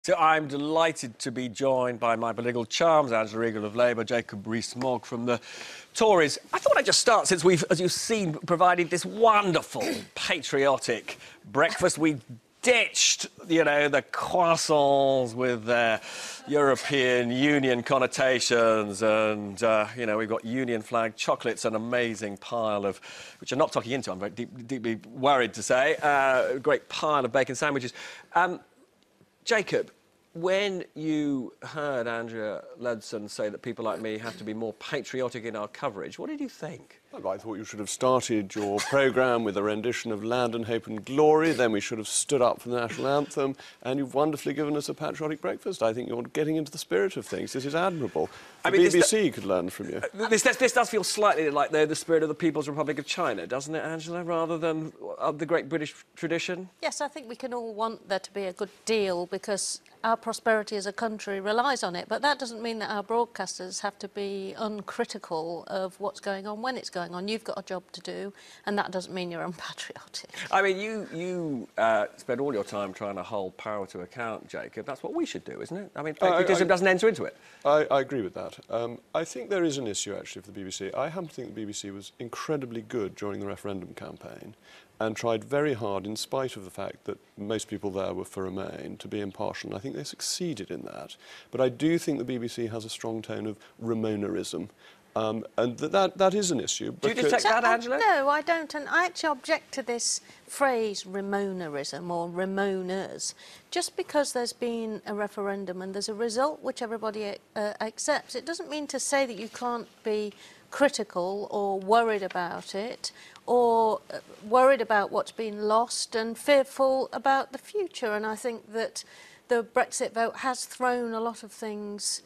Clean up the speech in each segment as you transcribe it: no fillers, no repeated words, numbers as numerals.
So I'm delighted to be joined by my political charms, Angela Eagle of Labour, Jacob Rees-Mogg from the Tories. I thought I'd just start, since we've, as you've seen, provided this wonderful, patriotic breakfast. We ditched, you know, the croissants with their European Union connotations and, you know, we've got Union flag chocolates, an amazing pile of, which I'm not tucking into, I'm very deeply worried to say, a great pile of bacon sandwiches. Jacob, when you heard Andrea Leadsom say that people like me have to be more patriotic in our coverage, what did you think? Well, I thought you should have started your programme with a rendition of Land and Hope and Glory, then we should have stood up for the national anthem, and you've wonderfully given us a patriotic breakfast. I think you're getting into the spirit of things. This is admirable. The BBC could learn from you. This does feel slightly like the spirit of the People's Republic of China, doesn't it, Angela, rather than the great British tradition? Yes, I think we can all want there to be a good deal because our prosperity as a country relies on it, but that doesn't mean that our broadcasters have to be uncritical of what's going on when it's going on. You've got a job to do, and that doesn't mean you're unpatriotic. I mean, you spend all your time trying to hold power to account, Jacob. That's what we should do, isn't it? I mean, patriotism doesn't enter into it. I agree with that. I think there is an issue, actually, for the BBC. I happen to think the BBC was incredibly good during the referendum campaign and tried very hard, in spite of the fact that most people there were for Remain, to be impartial, and I think they succeeded in that. But I do think the BBC has a strong tone of Remonerism, and that is an issue. Do you detect that, Angela? No, I don't, and I actually object to this phrase Remonerism or Remoners. Just because there's been a referendum and there's a result which everybody accepts, it doesn't mean to say that you can't be critical or worried about it, or worried about what's been lost and fearful about the future. And I think that the Brexit vote has thrown a lot of things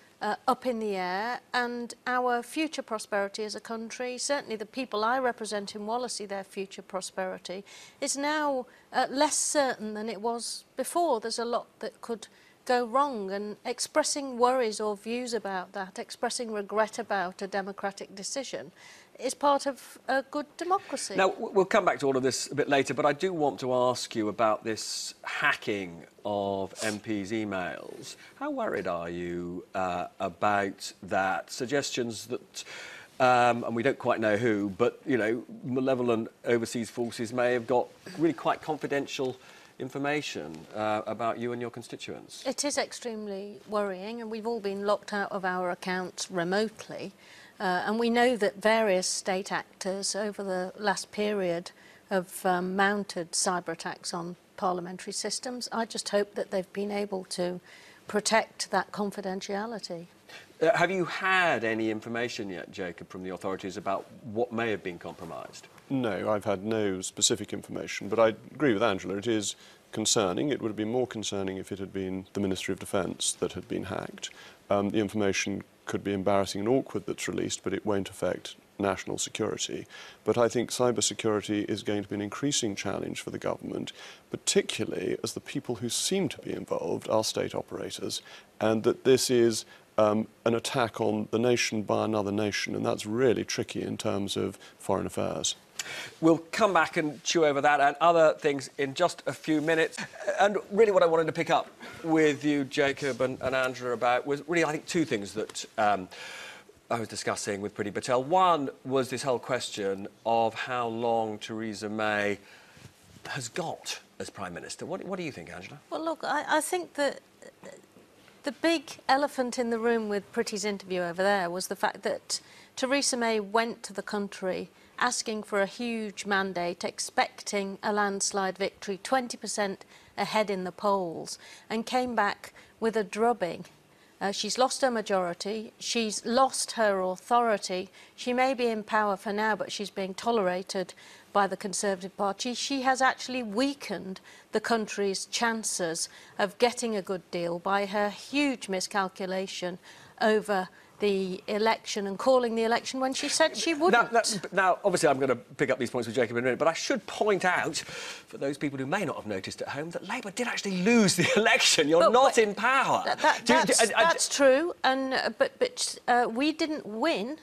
up in the air, and our future prosperity as a country, certainly the people I represent in Wallasey, their future prosperity, is now less certain than it was before. There's a lot that could go wrong, and expressing worries or views about that, expressing regret about a democratic decision, is part of a good democracy. Now, we'll come back to all of this a bit later, but I do want to ask you about this hacking of MPs' emails. How worried are you about that? Suggestions that, and we don't quite know who, but, you know, malevolent overseas forces may have got really quite confidential information about you and your constituents. It is extremely worrying, and we've all been locked out of our accounts remotely. And we know that various state actors over the last period have mounted cyber attacks on parliamentary systems. I just hope that they've been able to protect that confidentiality. Have you had any information yet, Jacob, from the authorities about what may have been compromised? No, I've had no specific information, but I agree with Angela. It is concerning. It would have been more concerning if it had been the Ministry of Defence that had been hacked. The information could be embarrassing and awkward that's released, but it won't affect national security. But I think cyber security is going to be an increasing challenge for the government, particularly as the people who seem to be involved are state operators, and that this is an attack on the nation by another nation, and that's really tricky in terms of foreign affairs. We'll come back and chew over that and other things in just a few minutes. And really what I wanted to pick up with you, Jacob and Andrew, about was really, I think, two things that I was discussing with Priti Patel. One was this whole question of how long Theresa May has got as Prime Minister. What do you think, Angela? Well, look, I think that the big elephant in the room with Priti's interview over there was the fact that Theresa May went to the country asking for a huge mandate, expecting a landslide victory, 20% ahead in the polls, and came back with a drubbing. She's lost her majority, she's lost her authority, she may be in power for now, but she's being tolerated by the Conservative Party. She has actually weakened the country's chances of getting a good deal by her huge miscalculation over the election and calling the election when she said she wouldn't. Now, obviously, I'm going to pick up these points with Jacob in a minute, but I should point out, for those people who may not have noticed at home, that Labour did actually lose the election. You're not in power. That's true, and but we didn't win,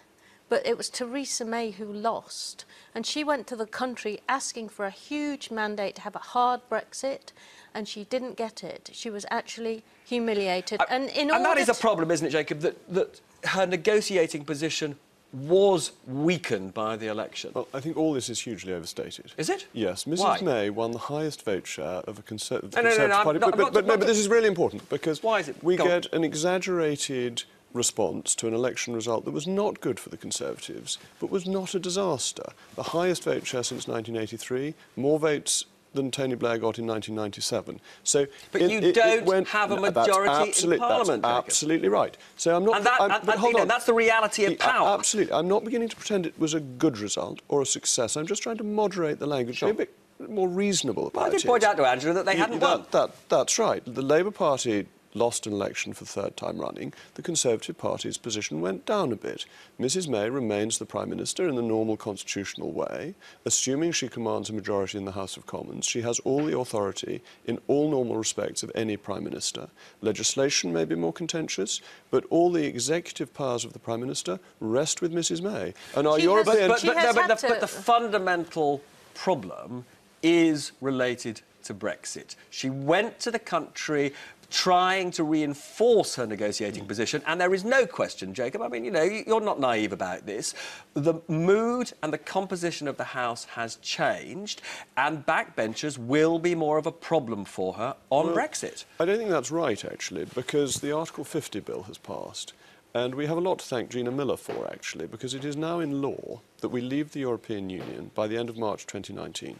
but it was Theresa May who lost. And she went to the country asking for a huge mandate to have a hard Brexit, and she didn't get it. She was actually humiliated. And that is a problem, isn't it, Jacob, that her negotiating position was weakened by the election? Well, I think all this is hugely overstated. Is it? Yes. Mrs. Why? May won the highest vote share of a Conservative No, Party. But this is really important because why is it? We get an exaggerated response to an election result that was not good for the Conservatives, but was not a disaster. The highest vote share since 1983, more votes than Tony Blair got in 1997. So, but you don't have a majority in Parliament. That's absolutely right. So I'm not. But hold on, that's the reality of power. Absolutely. I'm not beginning to pretend it was a good result or a success. I'm just trying to moderate the language, be a bit more reasonable about it. I did point out to Angela that they hadn't won. That's right. The Labour Party lost an election for the third time running. The Conservative Party's position went down a bit. Mrs. May remains the Prime Minister in the normal constitutional way. Assuming she commands a majority in the House of Commons, she has all the authority in all normal respects of any Prime Minister. Legislation may be more contentious, but all the executive powers of the Prime Minister rest with Mrs. May. And are European... But the fundamental problem is related to Brexit. She went to the country trying to reinforce her negotiating position, and there is no question, Jacob, I mean, you know, you're not naive about this. The mood and the composition of the House has changed, and backbenchers will be more of a problem for her on Brexit. I don't think that's right, actually, because the Article 50 bill has passed. And we have a lot to thank Gina Miller for, actually, because it is now in law that we leave the European Union by the end of March 2019.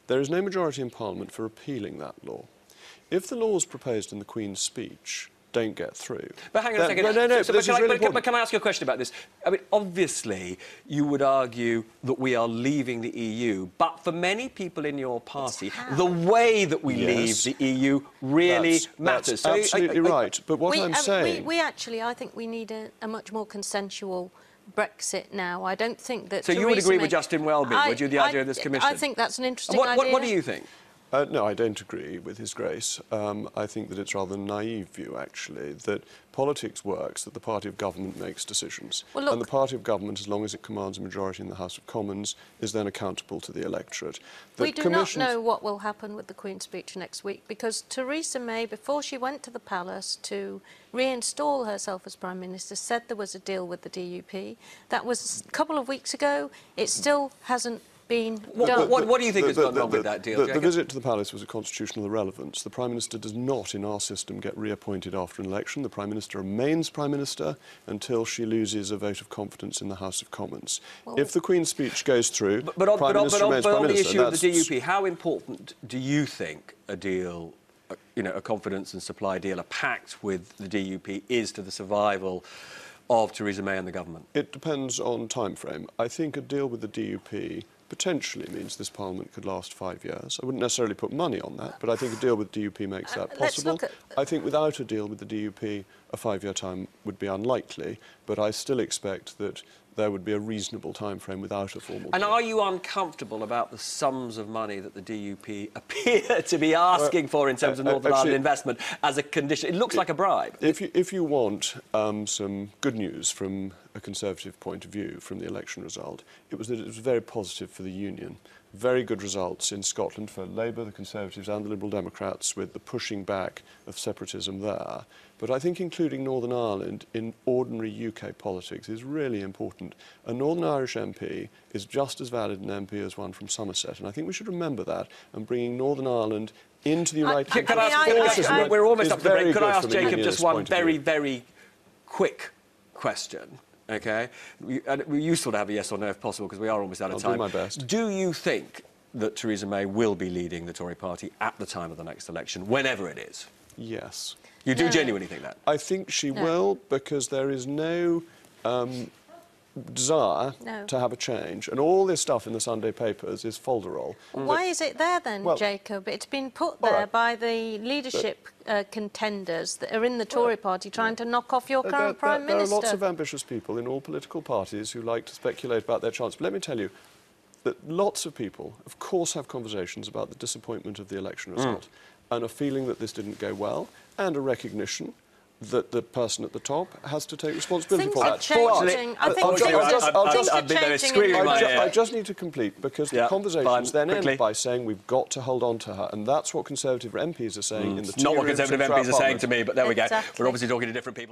There is no majority in Parliament for repealing that law. If the laws proposed in the Queen's speech don't get through... But hang on a second. But can I ask you a question about this? I mean, obviously, you would argue that we are leaving the EU, but for many people in your party, the way that we leave the EU really matters. That's absolutely right. But what I'm saying... We actually, I think we need a much more consensual Brexit now. I don't think that... So you would agree with Justin Welby, would you, the idea of this commission? I think that's an interesting idea. What do you think? No, I don't agree with His Grace. I think that it's rather a naive view, actually, that politics works, that the party of government makes decisions. Well, look, and the party of government, as long as it commands a majority in the House of Commons, is then accountable to the electorate. We do not know what will happen with the Queen's speech next week, because Theresa May, before she went to the palace to reinstall herself as Prime Minister, said there was a deal with the DUP. That was a couple of weeks ago. It still hasn't been done. What do you think has gone wrong with that deal, The visit to the palace was a constitutional irrelevance. The Prime Minister does not, in our system, get reappointed after an election. The Prime Minister remains Prime Minister until she loses a vote of confidence in the House of Commons. Well, if the Queen's speech goes through, the Prime Minister remains Prime Minister. But on the issue of the DUP, how important do you think a deal, a confidence and supply deal, a pact with the DUP is to the survival of Theresa May and the government? It depends on time frame. I think a deal with the DUP potentially means this Parliament could last 5 years. I wouldn't necessarily put money on that, but I think a deal with DUP makes that possible. I think without a deal with the DUP, a 5-year time would be unlikely, but I still expect that there would be a reasonable time frame without a formal deal. And are you uncomfortable about the sums of money that the DUP appear to be asking for in terms of Northern Ireland investment as a condition? It looks like a bribe. If you want some good news from a Conservative point of view from the election result, it was that it was very positive for the Union. Very good results in Scotland for Labour, the Conservatives and the Liberal Democrats, with the pushing back of separatism there. But I think including Northern Ireland in ordinary UK politics is really important. A Northern Irish MP is just as valid an MP as one from Somerset, and I think we should remember that, and bringing Northern Ireland into the United Kingdom. We're almost up to the break. Could I ask Jacob just one very, very quick question? OK? We're useful to have a yes or no if possible, because we are almost out of time. I'll do my best. Do you think that Theresa May will be leading the Tory party at the time of the next election, whenever it is? Yes. You do genuinely think that? I think she will, because there is no desire to have a change. And all this stuff in the Sunday papers is folderol. Why is it there then, Jacob? It's been put there by the leadership contenders that are in the Tory party trying to knock off your current Prime Minister. There are lots of ambitious people in all political parties who like to speculate about their chance. But let me tell you that lots of people, of course, have conversations about the disappointment of the election result and a feeling that this didn't go well, and a recognition that the person at the top has to take responsibility Things for are that. changing. I think things are changing. I just need to complete, because the conversations then quickly. end by saying we've got to hold on to her, and that's what Conservative MPs are saying in the Not what tea rooms Conservative and throughout MPs are saying Parliament. to me, but there we go. Exactly. We're obviously talking to different people.